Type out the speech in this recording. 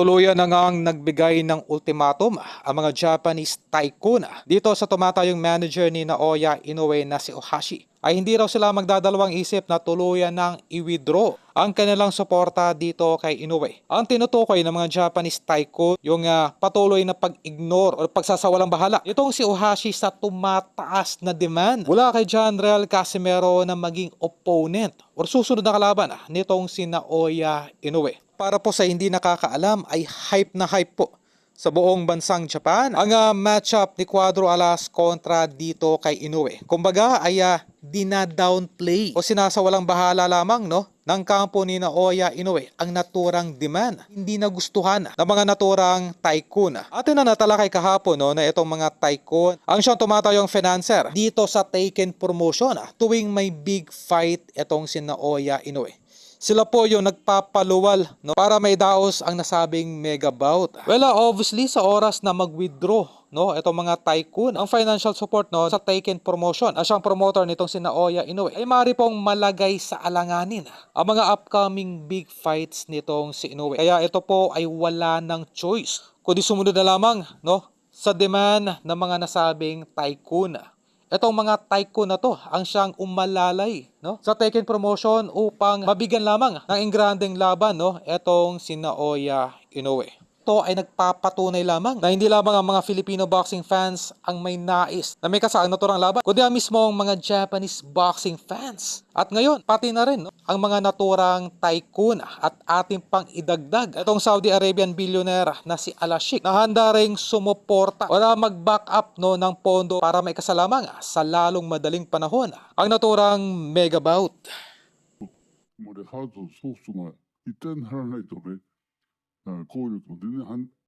Tuluyan na ngang nagbigay ng ultimatum ang mga Japanese tycoon dito sa tumatayong manager ni Naoya Inoue na si Ohashi ay hindi raw sila magdadalawang isip na tuluyan ng i-withdraw ang kanilang suporta dito kay Inoue. Ang tinutukoy ng mga Japanese tycoon yung patuloy na pag-ignore o pagsasawalang bahala itong si Ohashi sa tumataas na demand mula kay General Casimero na maging opponent o susunod na kalaban nitong si Naoya Inoue. Para po sa hindi nakakaalam ay hype na hype po sa buong bansang Japan ang matchup ni Cuadro Alas kontra dito kay Inoue. Kumbaga ay dinadownplay o sinasawalang bahala lamang ng kampo ni Naoya Inoue ang naturang demand. Hindi nagustuhan ng mga naturang tycoon. Atin na natalakay kahapon na itong mga tycoon ang siyang tumatayong financer dito sa Taken Promotion tuwing may big fight itong si Naoya Inoue. Sila po yung nagpapaluwal para may daos ang nasabing mega bout. Well, obviously sa oras na mag-withdraw itong mga tycoon ang financial support sa Taken Promotion at siyang promoter nitong si Naoya Inoue ay maaari pong malagay sa alanganin ang mga upcoming big fights nitong si Inoue. Kaya ito po ay wala ng choice kundi sumunod na lamang sa demand ng mga nasabing tycoon. Itong mga tycoon na to ang siyang umalalay sa Taken Promotion upang mabigyan lamang ng ingrandeng laban itong si Naoya Inoue. Ito ay nagpapatunay lamang na hindi lamang ang mga Filipino boxing fans ang may nais na may kasaang naturang laban, kundi ang mismo ang mga Japanese boxing fans. At ngayon, pati na rin ang mga naturang tycoon at ating pang idagdag itong Saudi Arabian billionaire na si Alashik na handa ring sumuporta o na mag-back up ng pondo para may kasalamang sa lalong madaling panahon ang naturang mega bout. もうハードソフトが一体にならないとね、効力も全然